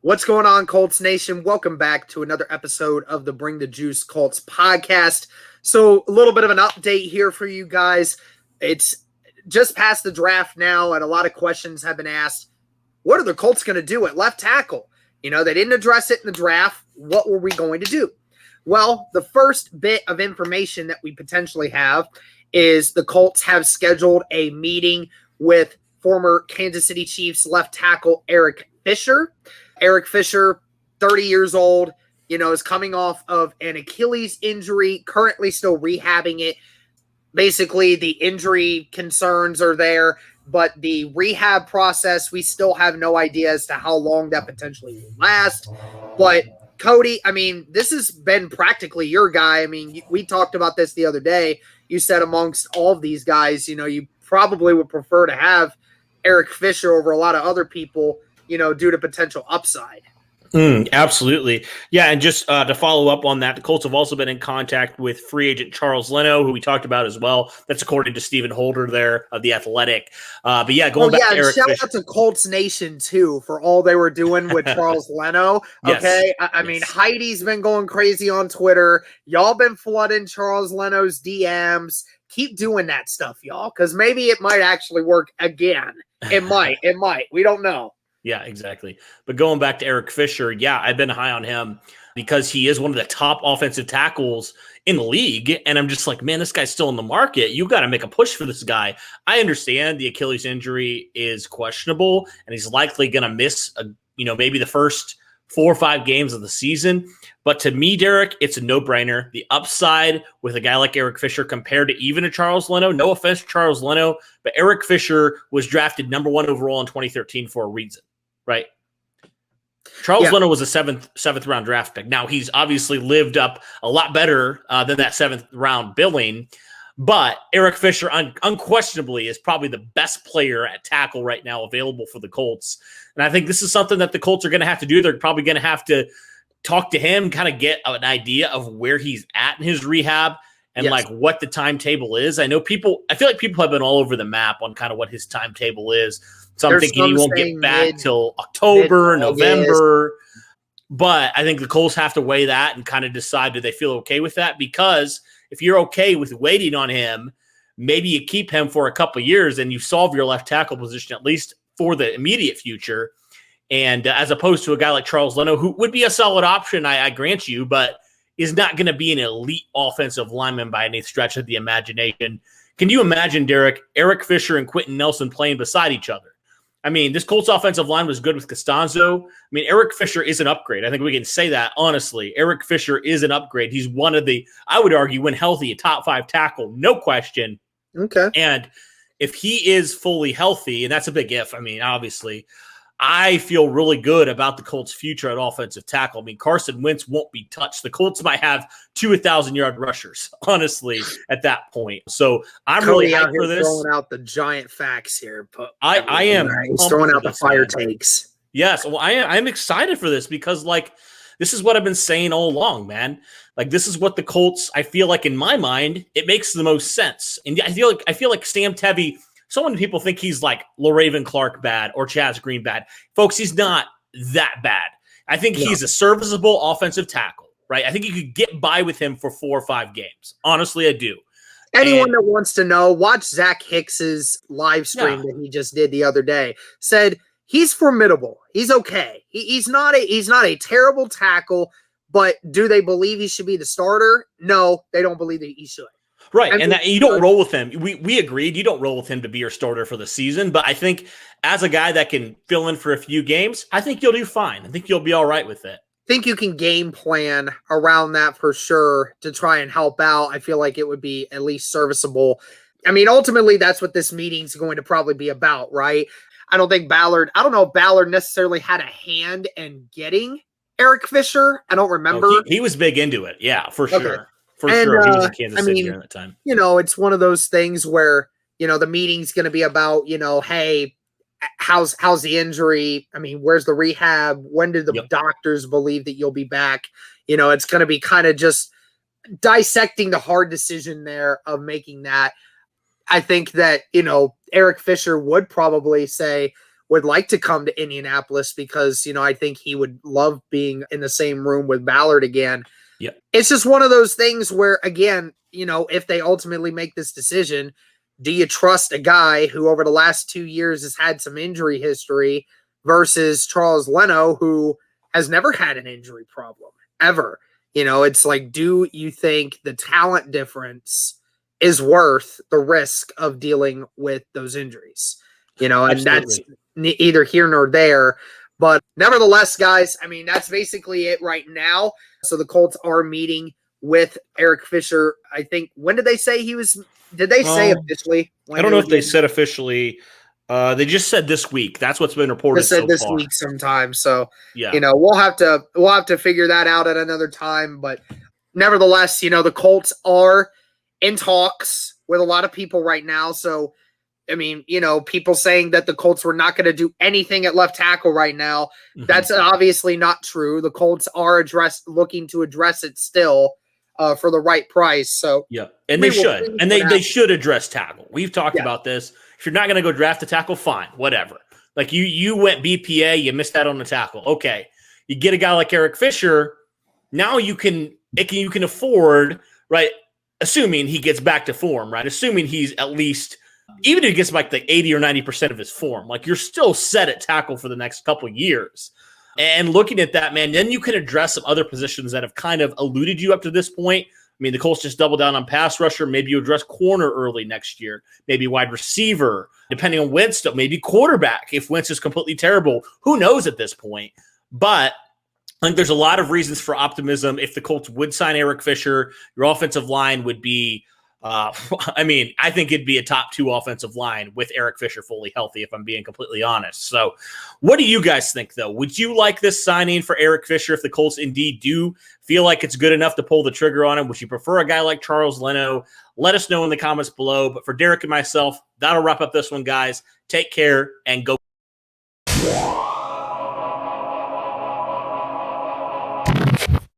What's going on, Colts Nation? Welcome back to another episode of the Bring the Juice Colts podcast. So a little bit of an update here for you guys. It's just past the draft now, and a lot of questions have been asked. What are the Colts going to do at left tackle? You know, they didn't address it in the draft. What were we going to do? Well, the first bit of information that we potentially have is the Colts have scheduled a meeting with former Kansas City Chiefs left tackle Eric Fisher. Eric Fisher, 30 years old, is coming off of an Achilles injury, currently still rehabbing it. Basically, the injury concerns are there, but the rehab process, we still have no idea as to how long that potentially will last. But Cody, this has been practically your guy. We talked about this the other day. You said amongst all of these guys, you probably would prefer to have Eric Fisher over a lot of other people, due to potential upside. Absolutely. Yeah, and just to follow up on that, the Colts have also been in contact with free agent Charles Leno, who we talked about as well. That's according to Stephen Holder there of The Athletic. But yeah, going back to Eric Fisher. Shout out to Colts Nation, too, for all they were doing with Charles Leno. Okay? Yes. I mean, Heidi's been going crazy on Twitter. Y'all been flooding Charles Leno's DMs. Keep doing that stuff, y'all, because maybe it might actually work again. It might. We don't know. Yeah, exactly. But going back to Eric Fisher, yeah, I've been high on him because he is one of the top offensive tackles in the league. And I'm just like, man, this guy's still in the market. You got to make a push for this guy. I understand the Achilles injury is questionable, and he's likely going to miss, maybe the first 4 or 5 games of the season. But to me, Derek, it's a no-brainer. The upside with a guy like Eric Fisher compared to even a Charles Leno, no offense to Charles Leno, but Eric Fisher was drafted number 1 overall in 2013 for a reason. Right. Charles Leno was a seventh round draft pick. Now he's obviously lived up a lot better than that 7th round billing, but Eric Fisher unquestionably is probably the best player at tackle right now available for the Colts. And I think this is something that the Colts are going to have to do. They're probably going to have to talk to him, kind of get an idea of where he's at in his rehab and like what the timetable is. I feel like people have been all over the map on kind of what his timetable is. So I'm thinking he won't get back till October, November. But I think the Colts have to weigh that and kind of decide, do they feel okay with that? Because if you're okay with waiting on him, maybe you keep him for a couple of years and you solve your left tackle position, at least for the immediate future. And as opposed to a guy like Charles Leno, who would be a solid option, I grant you, but is not going to be an elite offensive lineman by any stretch of the imagination. Can you imagine, Derek, Eric Fisher and Quentin Nelson playing beside each other? This Colts offensive line was good with Costanzo. Eric Fisher is an upgrade. I think we can say that honestly. Eric Fisher is an upgrade. He's one of the, I would argue, when healthy, a top 5 tackle, no question. Okay. And if he is fully healthy, and that's a big if, obviously, I feel really good about the Colts' future at offensive tackle. Carson Wentz won't be touched. The Colts might have 2 1,000-yard rushers, honestly, at that point. So I'm really hyped for this. Throwing out the giant facts here. But I am. He's throwing out the fire takes. Yes. Well, I'm excited for this because, this is what I've been saying all along, man. This is what the Colts, I feel like in my mind, it makes the most sense. And I feel like Sam Tevy, so many people think he's like LaRaven Clark bad or Chaz Green bad. Folks, he's not that bad. I think he's a serviceable offensive tackle, right? I think you could get by with him for 4 or 5 games. Honestly, I do. Anyone that wants to know, watch Zach Hicks's live stream that he just did the other day. Said he's formidable. He's okay. He's not a terrible tackle, but do they believe he should be the starter? No, they don't believe that he should. Right, and that you don't roll with him. We agreed you don't roll with him to be your starter for the season, but I think as a guy that can fill in for a few games, I think you'll do fine. I think you'll be all right with it. I think you can game plan around that for sure to try and help out. I feel like it would be at least serviceable. Ultimately, that's what this meeting's going to probably be about, right? I don't know if Ballard necessarily had a hand in getting Eric Fisher. I don't remember. He was big into it, yeah, for sure. For sure, he was in Kansas City during that time. It's one of those things where, the meeting's going to be about, hey, how's the injury? Where's the rehab? When do the doctors believe that you'll be back? It's going to be kind of just dissecting the hard decision there of making that. I think that, Eric Fisher would probably say, would like to come to Indianapolis because, I think he would love being in the same room with Ballard again. Yeah. It's just one of those things where, again, if they ultimately make this decision, do you trust a guy who over the last 2 years has had some injury history versus Charles Leno, who has never had an injury problem ever? It's like, do you think the talent difference is worth the risk of dealing with those injuries? And Absolutely. that's either here nor there. But nevertheless, guys, that's basically it right now. So the Colts are meeting with Eric Fisher. I think, when did they say he was? Did they say officially? I don't know if they said officially. They just said this week. That's what's been reported so far. This week sometime. So, yeah, we'll have to figure that out at another time. But nevertheless, the Colts are in talks with a lot of people right now. So, people saying that the Colts were not going to do anything at left tackle right now. Mm-hmm. That's obviously not true. The Colts are looking to address it still for the right price. So yeah, and they should. And they should address tackle. We've talked about this. If you're not going to go draft a tackle, fine, whatever. Like you went BPA, you missed out on the tackle. Okay, you get a guy like Eric Fisher. Now you can afford, right? Assuming he gets back to form, right? Assuming he's at least, even if he gets like the 80 or 90% of his form, like you're still set at tackle for the next couple of years. And looking at that, man, then you can address some other positions that have kind of eluded you up to this point. The Colts just double down on pass rusher. Maybe you address corner early next year. Maybe wide receiver, depending on Wentz. Maybe quarterback if Wentz is completely terrible. Who knows at this point? But I think there's a lot of reasons for optimism. If the Colts would sign Eric Fisher, your offensive line would be I think it'd be a top 2 offensive line with Eric Fisher fully healthy, if I'm being completely honest. So what do you guys think, though? Would you like this signing for Eric Fisher if the Colts indeed do feel like it's good enough to pull the trigger on him? Would you prefer a guy like Charles Leno? Let us know in the comments below. But for Derek and myself, that'll wrap up this one, guys. Take care and go.